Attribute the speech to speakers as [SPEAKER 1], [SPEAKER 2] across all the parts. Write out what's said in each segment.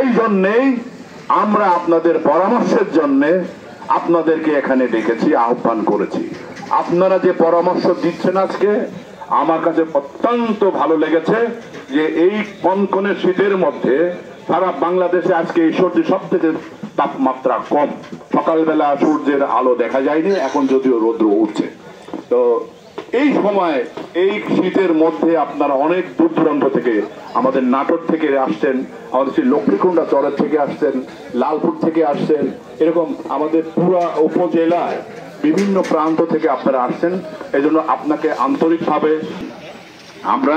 [SPEAKER 1] সেই জন্যেই আমরা আপনাদের পরামর্শের জন্য আপনাদেরকে এখানে ডেকেছি, আহ্বান করেছি। আপনারা যে পরামর্শ দিচ্ছেন আজকে আমার কাছে অত্যন্ত ভালো লেগেছে যে এই কনকনে শীতের মধ্যে সারা বাংলাদেশে আজকে এই সবথেকে তাপমাত্রা কম। সকালবেলা সূর্যের আলো দেখা যায়নি, এখন যদিও রৌদ্র উঠছে। তো এই সময় এই শীতের মধ্যে আপনারা অনেক দূর দূরান্ত থেকে, আমাদের নাটোর থেকে আসছেন, আমাদের সেই লক্ষ্মীকুণ্ডা চরের থেকে আসছেন, লালপুর থেকে আসছেন, এরকম আমাদের পুরা উপজেলায় বিভিন্ন প্রান্ত থেকে আপনারা আসছেন। এজন্য আপনাকে আন্তরিকভাবে আমরা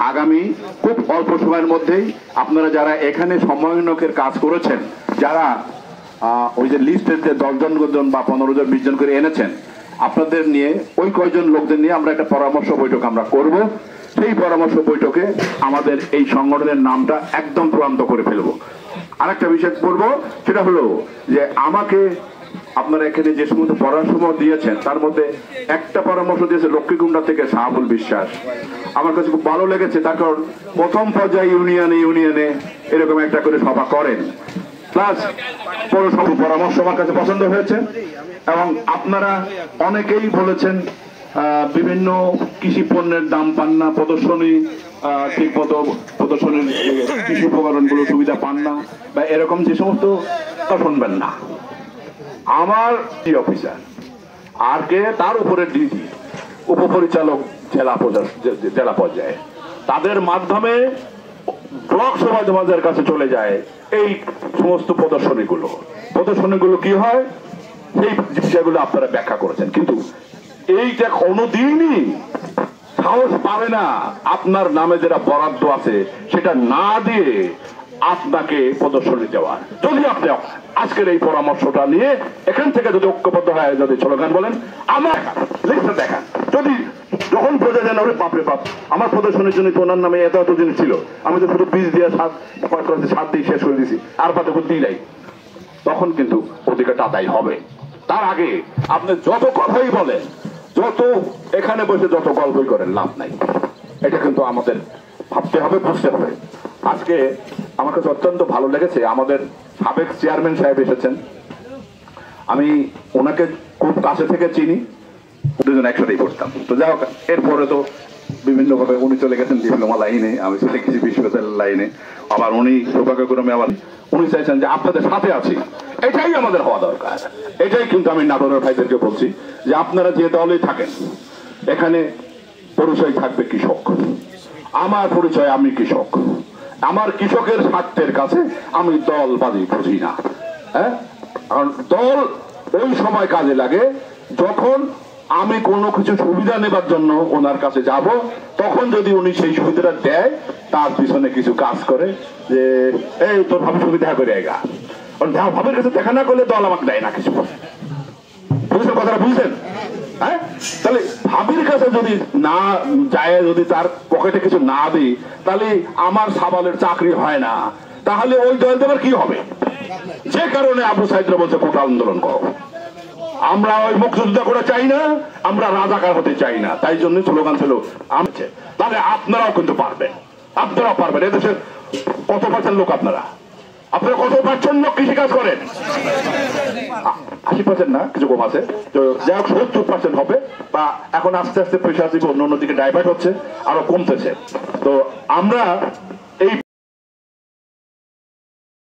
[SPEAKER 1] আগামী খুব অল্প সময়ের মধ্যেই আপনারা যারা এখানে সমন্বয়কের কাজ করেছেন, যারা ওই যে লিস্টের যে 10 জন বা 15 জন 20 জন করে এনেছেন, আপনাদের নিয়ে ওই কয়জন লোকদের নিয়ে আমরা একটা পরামর্শ বৈঠক আমরা করব। সেই পরামর্শ বৈঠকে আমাদের এই সংগঠনের নামটা একদম চূড়ান্ত করে ফেলবো। আরেকটা বিষয় বলবো, সেটা হলো যে আমাকে আপনারা এখানে যে সমস্ত পরামর্শ দিয়েছেন তার মধ্যে একটা পরামর্শ দিয়েছে লক্ষ্মীকুণ্ডা থেকে শাহাবুল বিশ্বাস। আমার কাছে খুব ভালো লেগেছে, তার কারণ প্রথম পর্যায়ে ইউনিয়নে এরকম একটা করে সভা করেন, প্লাস পৌরসভা পরামর্শ আমার কাছে পছন্দ হয়েছে। এবং আপনারা অনেকেই বলেছেন বিভিন্ন কৃষি পণ্যের দাম পান না, প্রদর্শনী ঠিক মতো প্রদর্শনীর কৃষি উপকরণগুলো সুবিধা পান না, বা এরকম যে সমস্ত শুনবেন না। আমার অফিসার আর কে, তার উপরে ডিজি, উপপরিচালক জেলা পর্যায়ে, তাদের মাধ্যমে ব্লক সমাজের কাছে চলে যায় এই সমস্ত প্রদর্শনীগুলো কি হয় সেই বিষয়গুলো আপনারা ব্যাখ্যা করেছেন। কিন্তু এইটা কোনোদিনই সাহস পাবে না আপনার নামে যেটা বরাদ্দ আছে সেটা না দিয়ে আপনাকে প্রদর্শনী দেওয়ার। যদি আপনি আজকের এই পরামর্শটা নিয়ে এখান থেকে যদি ঐক্যবদ্ধ হয়, যদি স্লোগান বলেন, আমার লিস্টটা দেখান, যদি যখন বোঝা যায় না বাপরে বাপ আমার প্রদর্শনীর জন্য ওনার নামে এত জিনিস ছিল, আমি তো শুধু বীজ দিয়ে সাত দিয়ে শেষ করে দিয়েছি, আর পাতে দিই নাই, তখন কিন্তু অধিকারটা আদায় হবে। তার আগে আপনি যত কথাই বলেন, যত এখানে বসে যত গল্পই করেন, লাভ নাই। এটা কিন্তু আমাদের ভাবতে হবে, বুঝতে হবে। আজকে আমার কাছে অত্যন্ত ভালো লেগেছে, আমাদের সাবেক চেয়ারম্যান সাহেব এসেছেন, আমি ওনাকে খুব কাছে থেকে চিনি, দুজন একসাথেই পড়তাম। তো যাই হোক, এরপরে তো বিভিন্ন ভাবে উনি চলে গেছেন ডিপ্লোমা লাইনে, আমি চলে গেছি বিশ্ববিদ্যালয়ের লাইনে। আবার উনি সৌভাগ্যক্রমে উনি চাইছেন যে আপনাদের সাথে আছি, এটাই আমাদের হওয়া দরকার। এটাই কিন্তু আমি নাটোরের ভাইদেরকে বলছি যে আপনারা যে দলেই থাকেন, এখানে পরিচয় থাকবে কৃষক। আমার পরিচয়, আমি কৃষক। আমার কৃষকের স্বার্থের কাছে আমি দলবাজি বুঝি না। হ্যাঁ, কারণ দল ওই সময় কাজে লাগে যখন আমি কোনো কিছু সুবিধা নেবার জন্য ওনার কাছে যাব, তখন যদি উনি সেই সুবিধাটা দেয়, তার পিছনে কিছু কাজ করে যে এই তোর ভাবে সুবিধা করে এগা, ভাবের কাছে দেখা না করলে দল আমাকে দেয় না কিছু। বুঝছেন কথাটা? বুঝছেন? হ্যাঁ, তাহলে ভাবির কাছে যদি না যায়, যদি তার পকেটে কিছু না দিই, তাহলে আমার সাবালের চাকরি হয় না। তাহলে ওই দল দেবার কি হবে? যে কারণে আবু সাইদরা বলছে কোটা আন্দোলন করো। আমরা ওই মুক্তিযুদ্ধ করে চাই না, আমরা রাজাকার হতে চাই না। তাই জন্য স্লোগান ছিল আমছে। তাহলে আপনারাও কিন্তু পারবেন, আপনারাও পারবেন। এদেশে কত পার্সেন্ট লোক আপনারা কত পার্সেন্ট লোক কৃষিকাজ করেন? 80% না, কিছু কম আছে। তো যাই হোক 70% হবে, বা এখন আস্তে আস্তে প্রেশার দিকে অন্য দিকে ডাইভার্ট হচ্ছে, আরো কমতেছে। তো আমরা